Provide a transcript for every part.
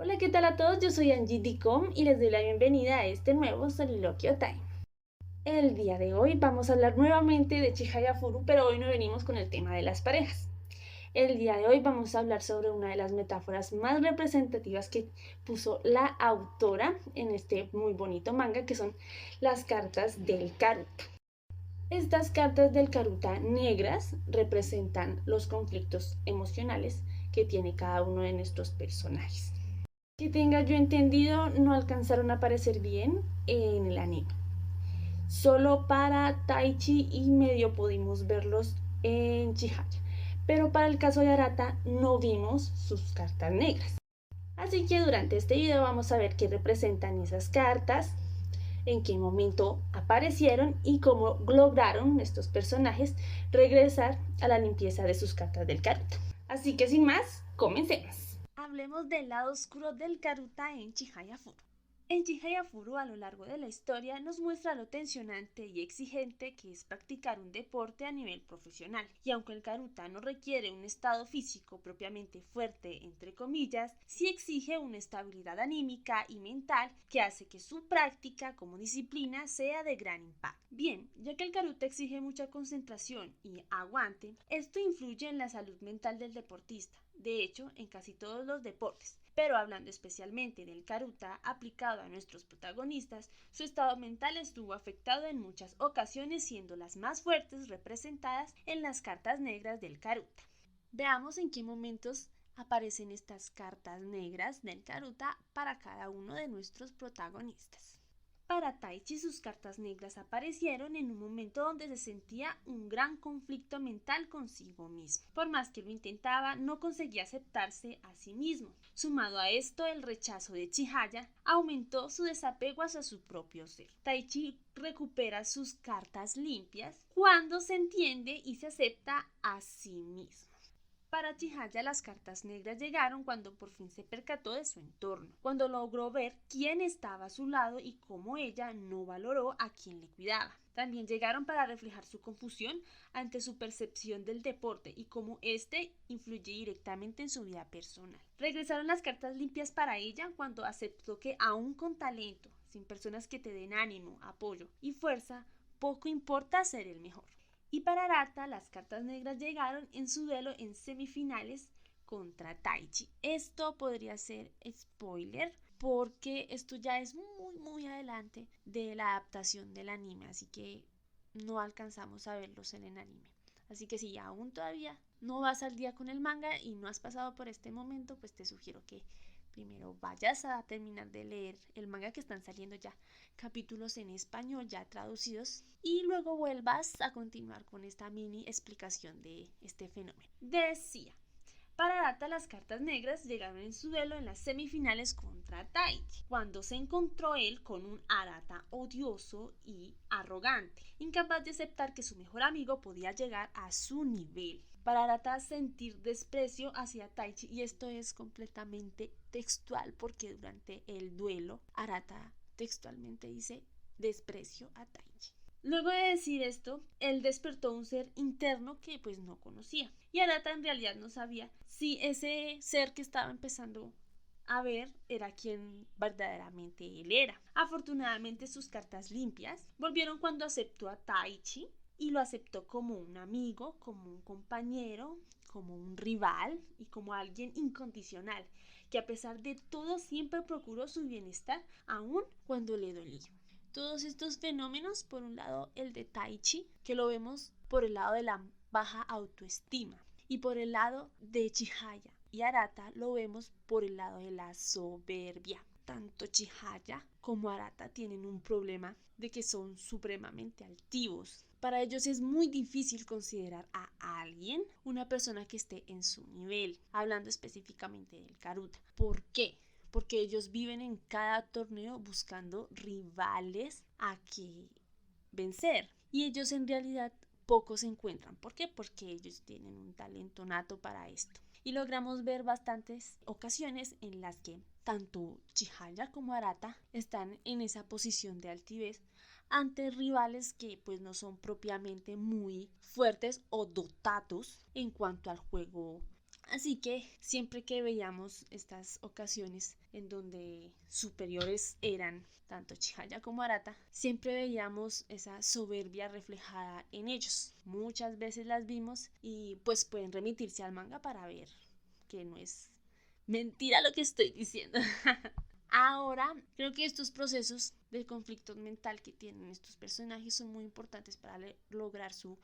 Hola, ¿qué tal a todos? Yo soy Angie Dicom y les doy la bienvenida a este nuevo Soliloquio Time. El día de hoy vamos a hablar nuevamente de Chihaya Furu, pero hoy no venimos con el tema de las parejas. El día de hoy vamos a hablar sobre una de las metáforas más representativas que puso la autora en este muy bonito manga, que son las cartas del Karuta. Estas cartas del Karuta negras representan los conflictos emocionales que tiene cada uno de nuestros personajes. Que tenga yo entendido, no alcanzaron a aparecer bien en el anime. Solo para Taichi y medio pudimos verlos en Chihaya. Pero para el caso de Arata no vimos sus cartas negras. Así que durante este video vamos a ver qué representan esas cartas, en qué momento aparecieron y cómo lograron estos personajes regresar a la limpieza de sus cartas del Karuta. Así que sin más, comencemos. Hablemos del lado oscuro del Karuta en Chihaya Furu. En Chihaya Furu, a lo largo de la historia, nos muestra lo tensionante y exigente que es practicar un deporte a nivel profesional. Y aunque el Karuta no requiere un estado físico propiamente fuerte, entre comillas, sí exige una estabilidad anímica y mental que hace que su práctica como disciplina sea de gran impacto. Bien, ya que el Karuta exige mucha concentración y aguante, esto influye en la salud mental del deportista. De hecho, en casi todos los deportes. Pero hablando especialmente del Karuta aplicado a nuestros protagonistas, su estado mental estuvo afectado en muchas ocasiones, siendo las más fuertes representadas en las cartas negras del Karuta. Veamos en qué momentos aparecen estas cartas negras del Karuta para cada uno de nuestros protagonistas. Para Taichi, sus cartas negras aparecieron en un momento donde se sentía un gran conflicto mental consigo mismo. Por más que lo intentaba, no conseguía aceptarse a sí mismo. Sumado a esto, el rechazo de Chihaya aumentó su desapego hacia su propio ser. Taichi recupera sus cartas limpias cuando se entiende y se acepta a sí mismo. Para Chihaya, las cartas negras llegaron cuando por fin se percató de su entorno, cuando logró ver quién estaba a su lado y cómo ella no valoró a quien le cuidaba. También llegaron para reflejar su confusión ante su percepción del deporte y cómo éste influye directamente en su vida personal. Regresaron las cartas limpias para ella cuando aceptó que aún con talento, sin personas que te den ánimo, apoyo y fuerza, poco importa ser el mejor. Y para Arata, las cartas negras llegaron en su duelo en semifinales contra Taichi. Esto podría ser spoiler porque esto ya es muy adelante de la adaptación del anime, así que no alcanzamos a verlos en el anime. Así que si aún todavía no vas al día con el manga y no has pasado por este momento, pues te sugiero que primero vayas a terminar de leer el manga, que están saliendo ya capítulos en español ya traducidos, y luego vuelvas a continuar con esta mini explicación de este fenómeno. Decía, para Arata, las cartas negras llegaron en su duelo en las semifinales contra Taichi, cuando se encontró él con un Arata odioso y arrogante, incapaz de aceptar que su mejor amigo podía llegar a su nivel. Para Arata, sentir desprecio hacia Taichi, y esto es completamente textual porque durante el duelo Arata textualmente dice desprecio a Taichi. Luego de decir esto, él despertó un ser interno que pues no conocía. Y Arata en realidad no sabía si ese ser que estaba empezando a ver era quien verdaderamente él era. Afortunadamente, sus cartas limpias volvieron cuando aceptó a Taichi y lo aceptó como un amigo, como un compañero, como un rival y como alguien incondicional, que a pesar de todo siempre procuró su bienestar, aun cuando le dolía. Todos estos fenómenos, por un lado el de Taichi, que lo vemos por el lado de la baja autoestima, y por el lado de Chihaya y Arata lo vemos por el lado de la soberbia. Tanto Chihaya como Arata tienen un problema de que son supremamente altivos. Para ellos es muy difícil considerar a alguien una persona que esté en su nivel, hablando específicamente del Karuta. ¿Por qué? Porque ellos viven en cada torneo buscando rivales a que vencer. Y ellos en realidad pocos se encuentran. ¿Por qué? Porque ellos tienen un talento nato para esto. Y logramos ver bastantes ocasiones en las que tanto Chihaya como Arata están en esa posición de altivez ante rivales que pues no son propiamente muy fuertes o dotados en cuanto al juego Así que siempre que veíamos estas ocasiones en donde superiores eran tanto Chihaya como Arata, siempre veíamos esa soberbia reflejada en ellos. Muchas veces las vimos y pues pueden remitirse al manga para ver que no es mentira lo que estoy diciendo. Ahora, creo que estos procesos de conflicto mental que tienen estos personajes son muy importantes para lograr su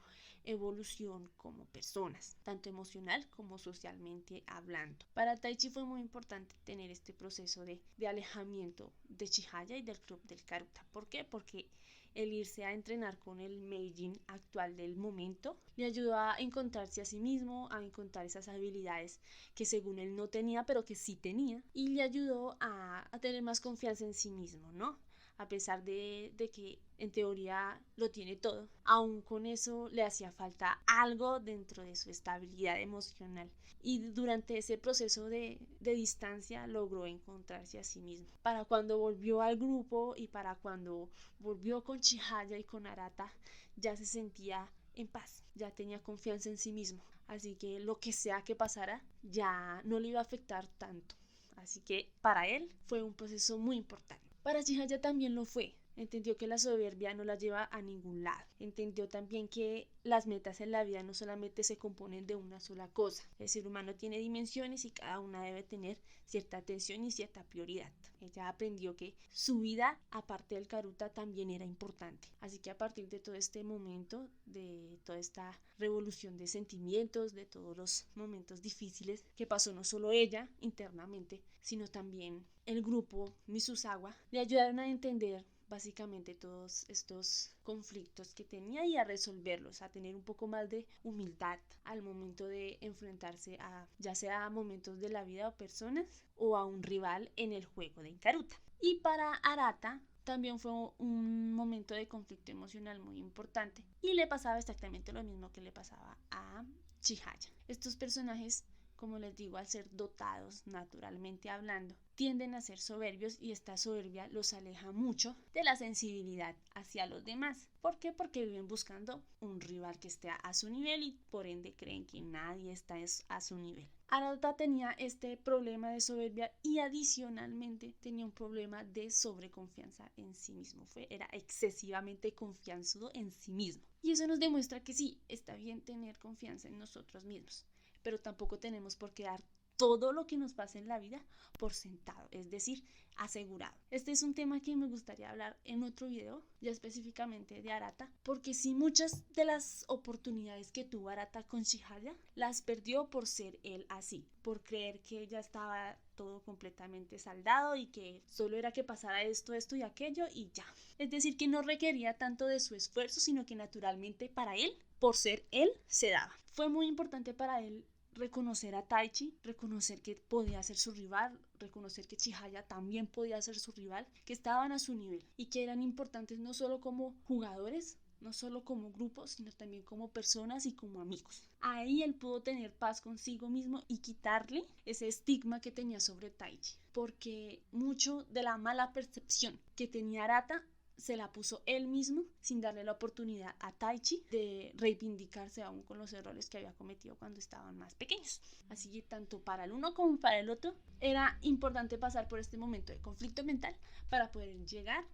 evolución como personas, tanto emocional como socialmente hablando. Para Taichi fue muy importante tener este proceso de alejamiento de Chihaya y del club del Karuta. ¿Por qué? Porque el irse a entrenar con el Meijin actual del momento le ayudó a encontrarse a sí mismo, a encontrar esas habilidades que según él no tenía, pero que sí tenía, y le ayudó a tener más confianza en sí mismo, ¿no? A pesar de que en teoría lo tiene todo, aún con eso le hacía falta algo dentro de su estabilidad emocional. Y durante ese proceso de distancia logró encontrarse a sí mismo. Para cuando volvió al grupo y para cuando volvió con Chihaya y con Arata, ya se sentía en paz, ya tenía confianza en sí mismo. Así que lo que sea que pasara ya no le iba a afectar tanto. Así que para él fue un proceso muy importante. Para Chihaya también lo fue. Entendió que la soberbia no la lleva a ningún lado. Entendió también que las metas en la vida no solamente se componen de una sola cosa. El ser humano tiene dimensiones y cada una debe tener cierta atención y cierta prioridad. Ella aprendió que su vida, aparte del Karuta, también era importante. Así que a partir de todo este momento, de toda esta revolución de sentimientos, de todos los momentos difíciles que pasó no solo ella internamente, sino también el grupo Misuzawa, le ayudaron a entender básicamente todos estos conflictos que tenía y a resolverlos, a tener un poco más de humildad al momento de enfrentarse a ya sea a momentos de la vida o personas o a un rival en el juego de Karuta. Y para Arata también fue un momento de conflicto emocional muy importante y le pasaba exactamente lo mismo que le pasaba a Chihaya. Estos personajes, como les digo, al ser dotados naturalmente hablando, tienden a ser soberbios y esta soberbia los aleja mucho de la sensibilidad hacia los demás. ¿Por qué? Porque viven buscando un rival que esté a su nivel y por ende creen que nadie está a su nivel. Arata tenía este problema de soberbia y adicionalmente tenía un problema de sobreconfianza en sí mismo. Era excesivamente confianzudo en sí mismo. Y eso nos demuestra que sí, está bien tener confianza en nosotros mismos, pero tampoco tenemos por qué dar todo lo que nos pasa en la vida por sentado, es decir, asegurado. Este es un tema que me gustaría hablar en otro video, ya específicamente de Arata, porque sí, muchas de las oportunidades que tuvo Arata con Chihaya las perdió por ser él así, por creer que ya estaba todo completamente saldado y que solo era que pasara esto y aquello y ya. Es decir, que no requería tanto de su esfuerzo, sino que naturalmente para él, por ser él, se daba. Fue muy importante para él reconocer a Taichi, reconocer que podía ser su rival, reconocer que Chihaya también podía ser su rival, que estaban a su nivel y que eran importantes no solo como jugadores, no solo como grupos, sino también como personas y como amigos. Ahí él pudo tener paz consigo mismo y quitarle ese estigma que tenía sobre Taichi, porque mucho de la mala percepción que tenía Arata se la puso él mismo sin darle la oportunidad a Taichi de reivindicarse aún con los errores que había cometido cuando estaban más pequeños. Así que tanto para el uno como para el otro era importante pasar por este momento de conflicto mental para poder llegar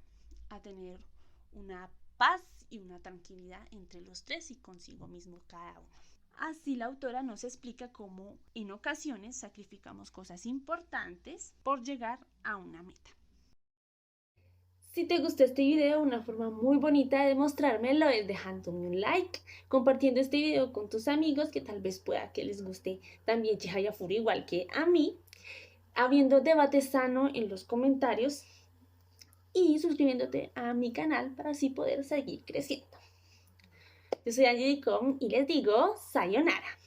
a tener una paz y una tranquilidad entre los tres y consigo mismo cada uno. Así la autora nos explica cómo en ocasiones sacrificamos cosas importantes por llegar a una meta. Si te gustó este video, una forma muy bonita de demostrármelo es dejándome un like, compartiendo este video con tus amigos que tal vez pueda que les guste también Chihaya Furu igual que a mí, habiendo debate sano en los comentarios y suscribiéndote a mi canal para así poder seguir creciendo. Yo soy Angie y les digo sayonara.